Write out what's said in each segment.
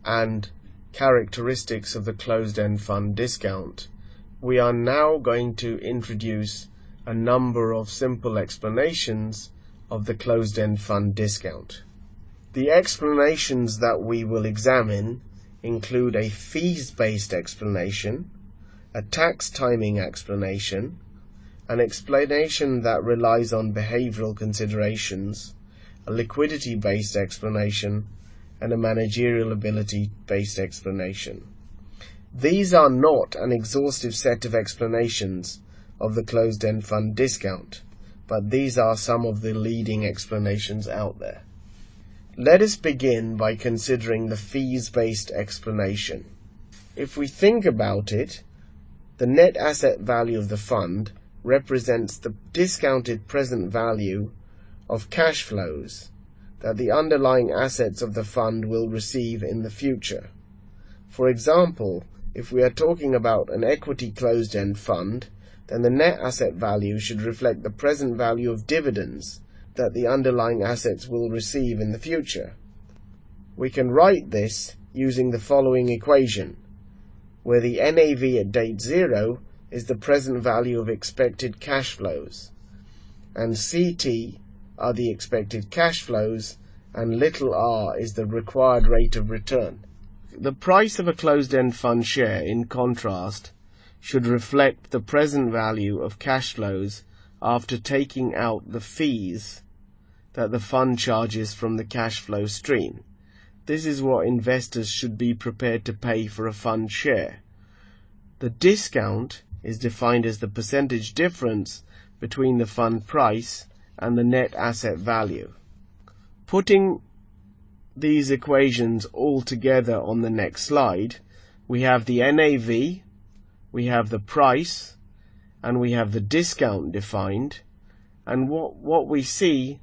and characteristics of the closed-end fund discount, we are now going to introduce a number of simple explanations of the closed-end fund discount. The explanations that we will examine include a fees-based explanation, a tax timing explanation, an explanation that relies on behavioral considerations, a liquidity-based explanation, and a managerial ability-based explanation. These are not an exhaustive set of explanations of the closed-end fund discount, but these are some of the leading explanations out there. Let us begin by considering the fees-based explanation. If we think about it, the net asset value of the fund represents the discounted present value of cash flows that the underlying assets of the fund will receive in the future. For example, if we are talking about an equity closed-end fund, then the net asset value should reflect the present value of dividends that the underlying assets will receive in the future. We can write this using the following equation, where the NAV at date 0 is the present value of expected cash flows, and CT are the expected cash flows, and little r is the required rate of return. The price of a closed-end fund share, in contrast, should reflect the present value of cash flows after taking out the fees that the fund charges from the cash flow stream. This is what investors should be prepared to pay for a fund share. The discount is defined as the percentage difference between the fund price and the net asset value. Putting these equations all together on the next slide, we have the NAV, we have the price, and we have the discount defined. And what we see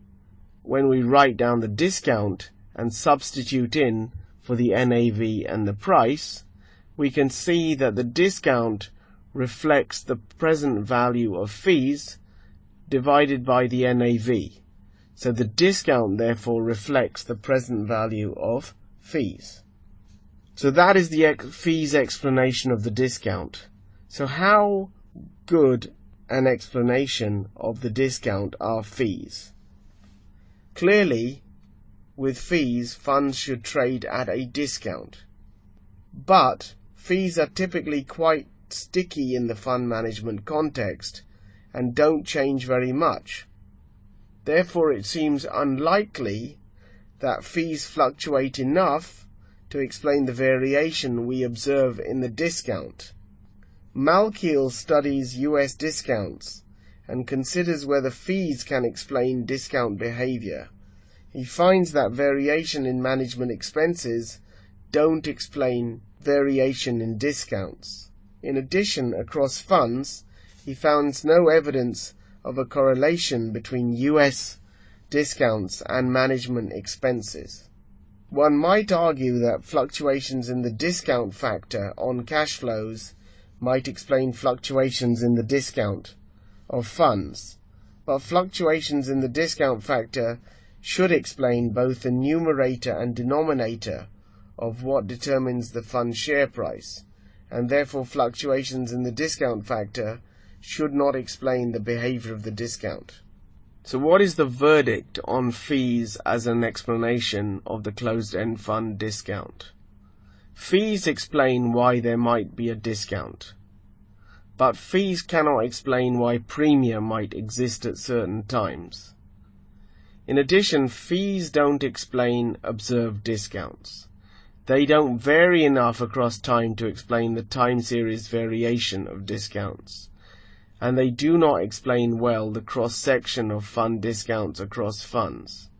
when we write down the discount and substitute in for the NAV and the price, we can see that the discount reflects the present value of fees divided by the NAV. So the discount therefore reflects the present value of fees. So that is the fees explanation of the discount. So how good an explanation of the discount are fees? Clearly, with fees, funds should trade at a discount. But fees are typically quite sticky in the fund management context and don't change very much. Therefore, it seems unlikely that fees fluctuate enough to explain the variation we observe in the discount. Malkiel studies US discounts and considers whether fees can explain discount behavior. He finds that variation in management expenses don't explain variation in discounts. In addition, across funds, he finds no evidence of a correlation between US discounts and management expenses. One might argue that fluctuations in the discount factor on cash flows might explain fluctuations in the discount of funds, but fluctuations in the discount factor should explain both the numerator and denominator of what determines the fund share price, and therefore fluctuations in the discount factor should not explain the behavior of the discount. So what is the verdict on fees as an explanation of the closed-end fund discount? Fees explain why there might be a discount, but fees cannot explain why premium might exist at certain times. In addition, fees don't explain observed discounts. They don't vary enough across time to explain the time series variation of discounts, and they do not explain well the cross-section of fund discounts across funds,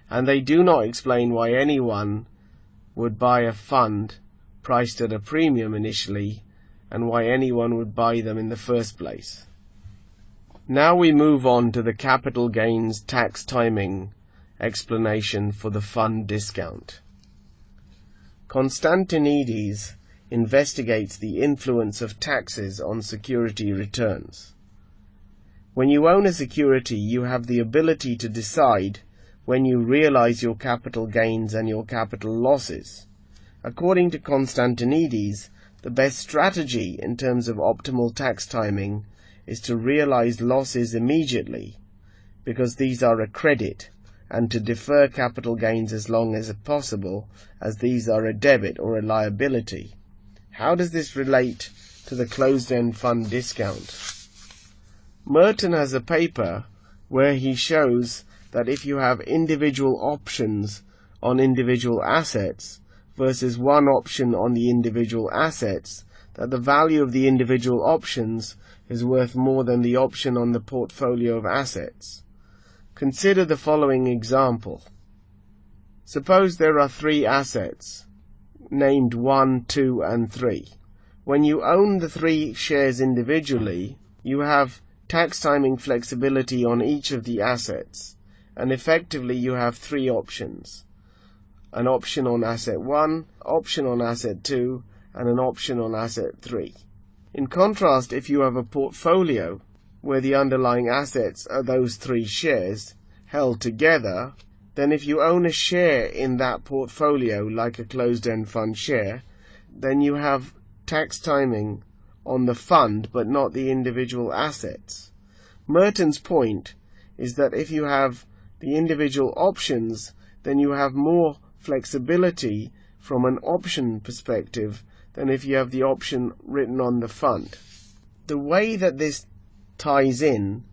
and they do not explain why anyone would buy a fund priced at a premium initially, and why anyone would buy them in the first place. Now we move on to the capital gains tax timing explanation for the fund discount. Constantinides investigates the influence of taxes on security returns. When you own a security, you have the ability to decide when you realize your capital gains and your capital losses. According to Constantinides, the best strategy in terms of optimal tax timing is to realize losses immediately, because these are a credit, and to defer capital gains as long as possible, as these are a debit or a liability. How does this relate to the closed-end fund discount? Merton has a paper where he shows that if you have individual options on individual assets versus one option on the individual assets, that the value of the individual options is worth more than the option on the portfolio of assets. Consider the following example. Suppose there are 3 assets, named 1, 2, and 3. When you own the 3 shares individually, you have tax timing flexibility on each of the assets, and effectively you have 3 options. An option on asset 1, option on asset 2, and an option on asset 3. In contrast, if you have a portfolio where the underlying assets are those 3 shares held together, then if you own a share in that portfolio, like a closed-end fund share, then you have tax timing on the fund but not the individual assets. Merton's point is that if you have the individual options, then you have more flexibility from an option perspective than if you have the option written on the fund. The way that this ties in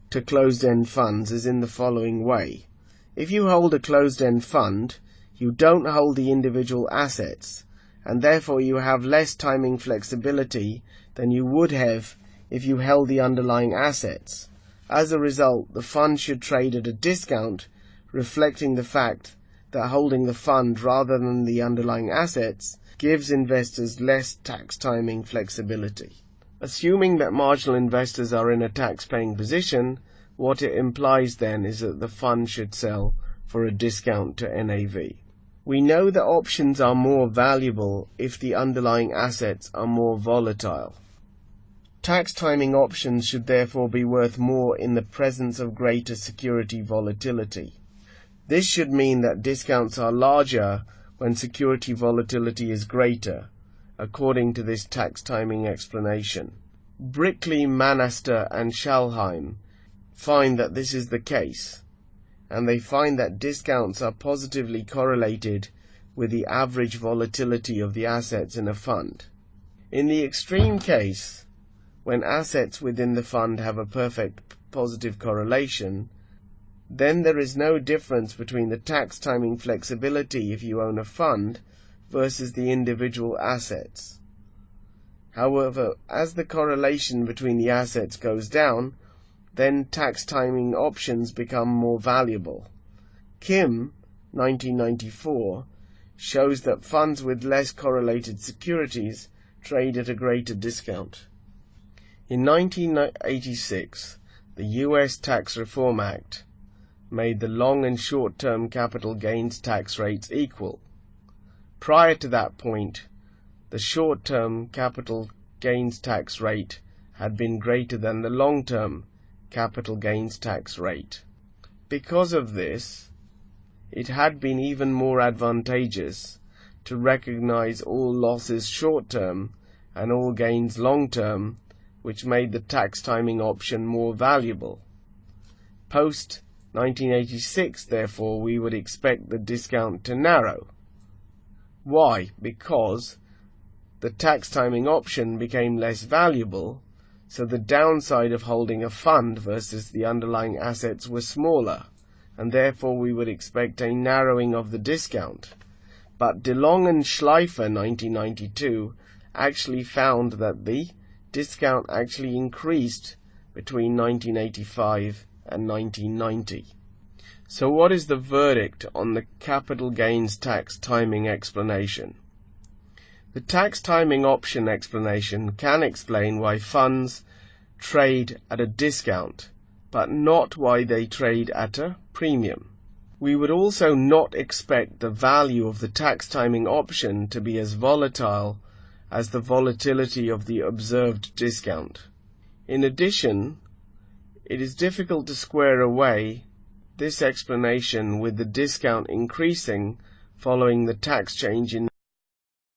to closed-end funds is in the following way. If you hold a closed-end fund, you don't hold the individual assets, and therefore you have less timing flexibility than you would have if you held the underlying assets. As a result, the fund should trade at a discount, reflecting the fact that holding the fund rather than the underlying assets gives investors less tax timing flexibility. Assuming that marginal investors are in a tax-paying position, what it implies then is that the fund should sell for a discount to NAV. We know that options are more valuable if the underlying assets are more volatile. Tax timing options should therefore be worth more in the presence of greater security volatility. This should mean that discounts are larger when security volatility is greater, according to this tax timing explanation. Brickley, Manaster, and Schalheim find that this is the case, and they find that discounts are positively correlated with the average volatility of the assets in a fund. In the extreme case, when assets within the fund have a perfect positive correlation, then there is no difference between the tax timing flexibility if you own a fund versus the individual assets. However, as the correlation between the assets goes down, then tax timing options become more valuable. Kim, 1994, shows that funds with less correlated securities trade at a greater discount. In 1986, the U.S. Tax Reform Act made the long and short-term capital gains tax rates equal. Prior to that point, the short-term capital gains tax rate had been greater than the long-term capital gains tax rate. Because of this, it had been even more advantageous to recognize all losses short-term and all gains long-term, which made the tax timing option more valuable. Post 1986, therefore, we would expect the discount to narrow. Why? Because the tax timing option became less valuable, so the downside of holding a fund versus the underlying assets was smaller, and therefore we would expect a narrowing of the discount. But DeLong and Schleifer, 1992, actually found that the discount actually increased between 1985 and 1990. So what is the verdict on the capital gains tax timing explanation? The tax timing option explanation can explain why funds trade at a discount, but not why they trade at a premium. We would also not expect the value of the tax timing option to be as volatile as the volatility of the observed discount. In addition, it is difficult to square away this explanation with the discount increasing following the tax change in